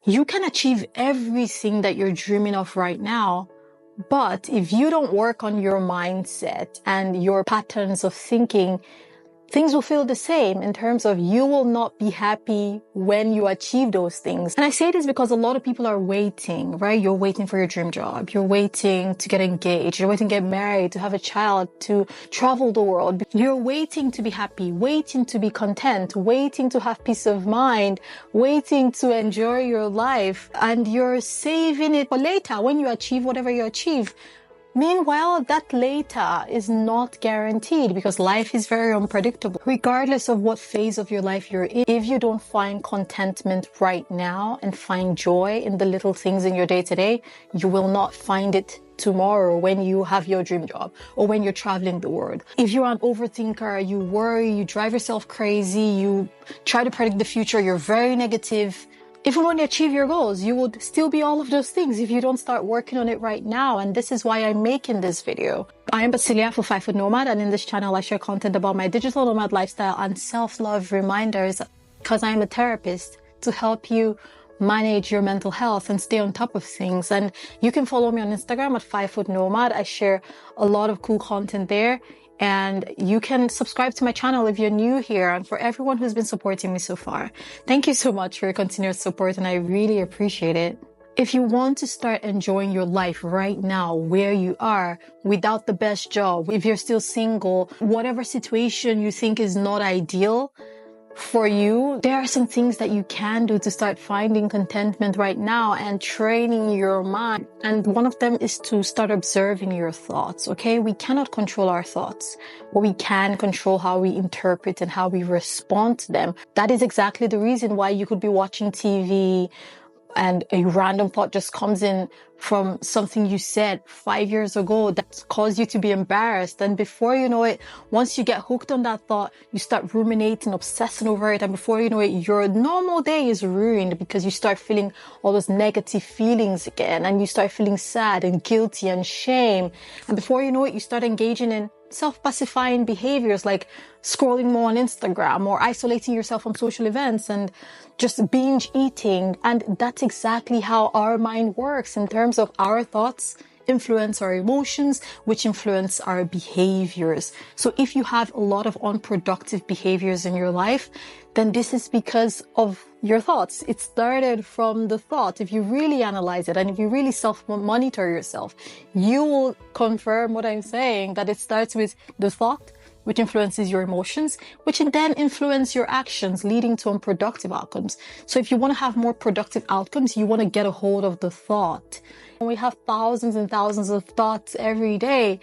You can achieve everything that you're dreaming of right now, but if you don't work on your mindset and your patterns of thinking, things will feel the same in terms of you will not be happy when you achieve those things. And I say this because a lot of people are waiting, right? You're waiting for your dream job. You're waiting to get engaged. You're waiting to get married, to have a child, to travel the world. You're waiting to be happy, waiting to be content, waiting to have peace of mind, waiting to enjoy your life. And you're saving it for later when you achieve whatever you achieve. Meanwhile, that later is not guaranteed because life is very unpredictable. Regardless of what phase of your life you're in, if you don't find contentment right now and find joy in the little things in your day-to-day, you will not find it tomorrow when you have your dream job or when you're traveling the world. If you're an overthinker, you worry, you drive yourself crazy, you try to predict the future, you're very negative, even when you achieve your goals, you would still be all of those things if you don't start working on it right now. And this is why I'm making this video. I am Basilia for 5 Foot Nomad, and in this channel I share content about my digital nomad lifestyle and self-love reminders because I am a therapist to help you manage your mental health and stay on top of things. And you can follow me on Instagram at 5 Foot Nomad. I share a lot of cool content there. And you can subscribe to my channel if you're new here. And for everyone who's been supporting me so far, thank you so much for your continued support, and I really appreciate it. If you want to start enjoying your life right now, where you are, without the best job, if you're still single, whatever situation you think is not ideal for you, there are some things that you can do to start finding contentment right now and training your mind. And one of them is to start observing your thoughts, okay? We cannot control our thoughts, but we can control how we interpret and how we respond to them. That is exactly the reason why you could be watching TV and a random thought just comes in from something you said 5 years ago that caused you to be embarrassed. And before you know it, once you get hooked on that thought, you start ruminating, obsessing over it. And before you know it, your normal day is ruined because you start feeling all those negative feelings again. And you start feeling sad and guilty and shame. And before you know it, you start engaging in self-pacifying behaviors like scrolling more on Instagram or isolating yourself on social events and just binge eating. And that's exactly how our mind works in terms of our thoughts influence our emotions, which influence our behaviors. So if you have a lot of unproductive behaviors in your life, then this is because of your thoughts. It started from the thought. If you really analyze it and if you really self-monitor yourself, you will confirm what I'm saying, that it starts with the thought, which influences your emotions, which then influence your actions, leading to unproductive outcomes. So if you want to have more productive outcomes, you want to get a hold of the thought. And we have thousands and thousands of thoughts every day.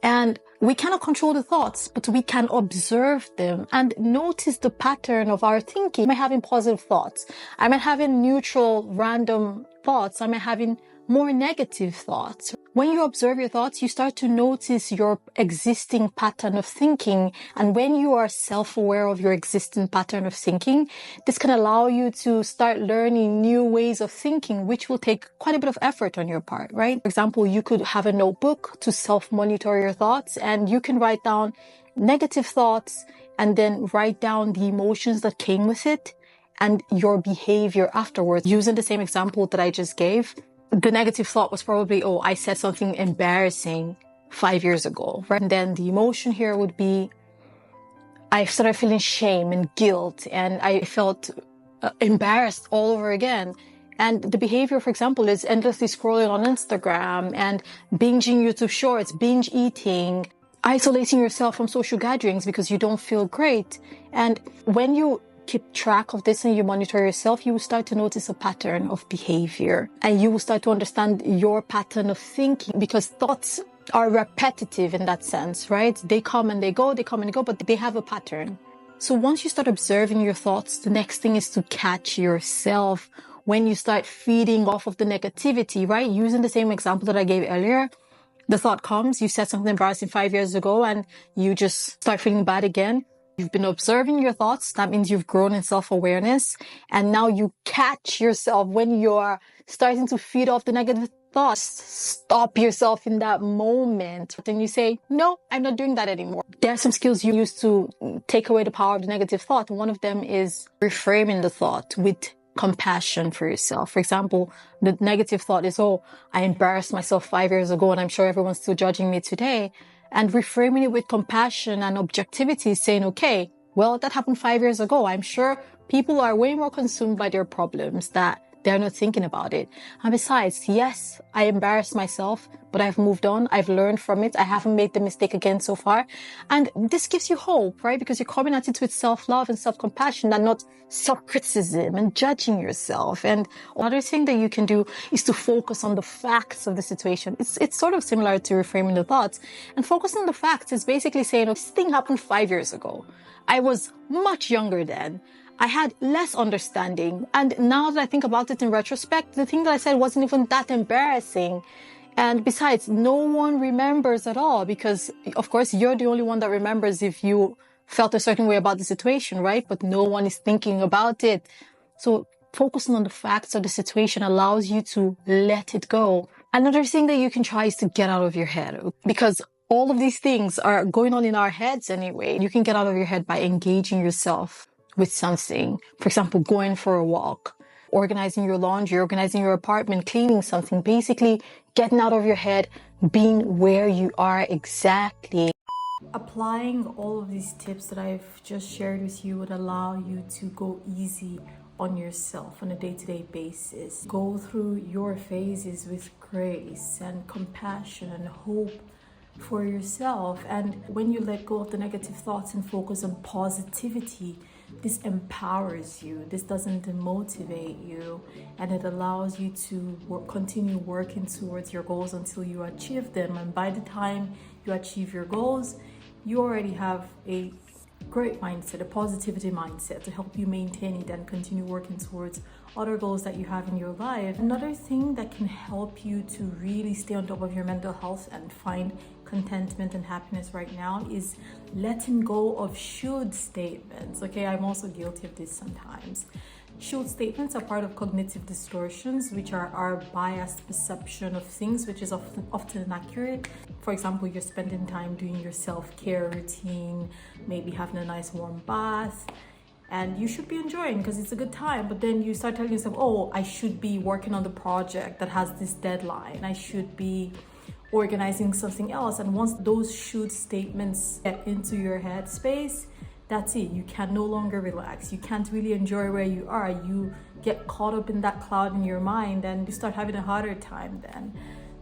And we cannot control the thoughts, but we can observe them and notice the pattern of our thinking. Am I having positive thoughts? Am I having neutral, random thoughts? Am I having more negative thoughts? When you observe your thoughts, you start to notice your existing pattern of thinking. And when you are self-aware of your existing pattern of thinking, this can allow you to start learning new ways of thinking, which will take quite a bit of effort on your part, right? For example, you could have a notebook to self-monitor your thoughts, and you can write down negative thoughts and then write down the emotions that came with it and your behavior afterwards. Using the same example that I just gave, the negative thought was probably, oh, I said something embarrassing 5 years ago, right? And then the emotion here would be, I started feeling shame and guilt, and I felt embarrassed all over again. And the behavior, for example, is endlessly scrolling on Instagram and binging YouTube shorts, binge eating, isolating yourself from social gatherings because you don't feel great. And when you keep track of this and you monitor yourself, you will start to notice a pattern of behavior, and you will start to understand your pattern of thinking, because thoughts are repetitive in that sense, right? They come and they go, but they have a pattern. So once you start observing your thoughts, the next thing is to catch yourself when you start feeding off of the negativity, right? Using the same example that I gave earlier, the thought comes, you said something embarrassing 5 years ago and you just start feeling bad again. You've been observing your thoughts. That means you've grown in self-awareness. And now you catch yourself when you're starting to feed off the negative thoughts. Stop yourself in that moment. Then you say, no, I'm not doing that anymore. There are some skills you use to take away the power of the negative thought. One of them is reframing the thought with compassion for yourself. For example, the negative thought is, oh, I embarrassed myself 5 years ago and I'm sure everyone's still judging me today. And reframing it with compassion and objectivity, saying, okay, well, that happened 5 years ago. I'm sure people are way more consumed by their problems that they're not thinking about it. And besides, yes, I embarrassed myself, but I've moved on. I've learned from it. I haven't made the mistake again so far. And this gives you hope, right? Because you're coming at it with self-love and self-compassion and not self-criticism and judging yourself. And another thing that you can do is to focus on the facts of the situation. It's sort of similar to reframing the thoughts. And focus on the facts is basically saying, oh, this thing happened 5 years ago. I was much younger then. I had less understanding. And now that I think about it in retrospect, the thing that I said wasn't even that embarrassing. And besides, no one remembers at all because, of course, you're the only one that remembers if you felt a certain way about the situation, right? But no one is thinking about it. So focusing on the facts of the situation allows you to let it go. Another thing that you can try is to get out of your head, because all of these things are going on in our heads anyway. You can get out of your head by engaging yourself with something. For example, going for a walk, organizing your laundry, organizing your apartment, cleaning something, basically getting out of your head, being where you are exactly. Applying all of these tips that I've just shared with you would allow you to go easy on yourself on a day-to-day basis. Go through your phases with grace and compassion and hope for yourself. And when you let go of the negative thoughts and focus on positivity, this empowers you. This doesn't demotivate you, and it allows you to continue working towards your goals until you achieve them. And by the time you achieve your goals, you already have a great mindset, a positivity mindset to help you maintain it and continue working towards other goals that you have in your life. Another thing that can help you to really stay on top of your mental health and find contentment and happiness right now is letting go of should statements. Okay, I'm also guilty of this sometimes. Should statements are part of cognitive distortions, which are our biased perception of things, which is often inaccurate. For example, you're spending time doing your self-care routine, maybe having a nice warm bath, and you should be enjoying because it's a good time. But then you start telling yourself, oh, I should be working on the project that has this deadline. I should be organizing something else. And once those should statements get into your head space, that's it. You can no longer relax. You can't really enjoy where you are. You get caught up in that cloud in your mind and you start having a harder time then.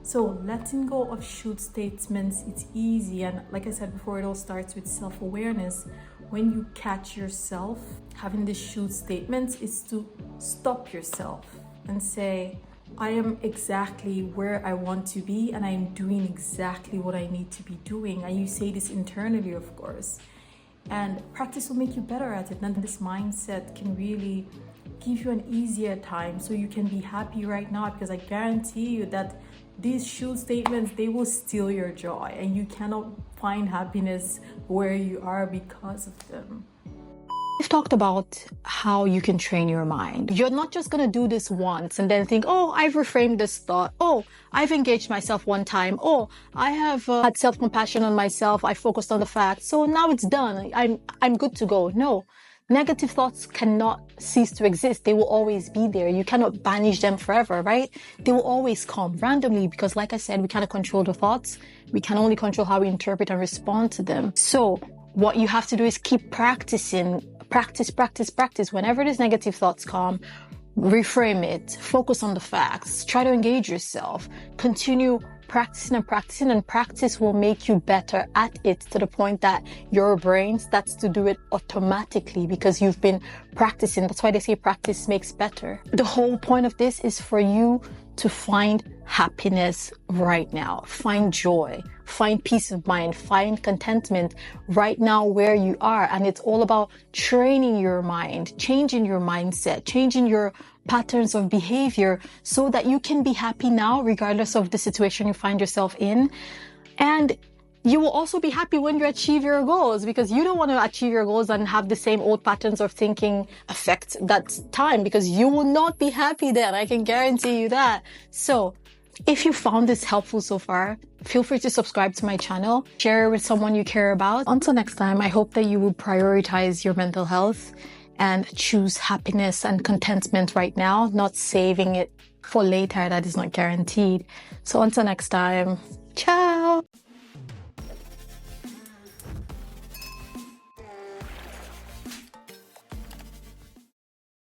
So letting go of should statements, it's easy. And like I said before, it all starts with self-awareness. When you catch yourself having these should statements, is to stop yourself and say, I am exactly where I want to be and I'm doing exactly what I need to be doing. And you say this internally, of course. And practice will make you better at it. And this mindset can really give you an easier time so you can be happy right now, because I guarantee you that these should statements, they will steal your joy and you cannot find happiness where you are because of them. We've talked about how you can train your mind. You're not just going to do this once and then think, oh, I've reframed this thought. Oh, I've engaged myself one time. Oh, I have had self-compassion on myself. I focused on the facts. So now it's done. I'm good to go. No, negative thoughts cannot cease to exist. They will always be there. You cannot banish them forever, right? They will always come randomly because, like I said, we cannot control the thoughts. We can only control how we interpret and respond to them. So what you have to do is keep practicing. Practice. Whenever these negative thoughts come, reframe it, focus on the facts, try to engage yourself, continue practicing, and practice will make you better at it to the point that your brain starts to do it automatically because you've been practicing. That's why they say practice makes better. The whole point of this is for you to find happiness right now, find joy, find peace of mind, find contentment right now where you are. And it's all about training your mind, changing your mindset, changing your patterns of behavior so that you can be happy now, regardless of the situation you find yourself in. And you will also be happy when you achieve your goals, because you don't want to achieve your goals and have the same old patterns of thinking affect that time, because you will not be happy then. I can guarantee you that. So if you found this helpful so far, feel free to subscribe to my channel, share it with someone you care about. Until next time, I hope that you will prioritize your mental health and choose happiness and contentment right now, not saving it for later. That is not guaranteed. So until next time, ciao.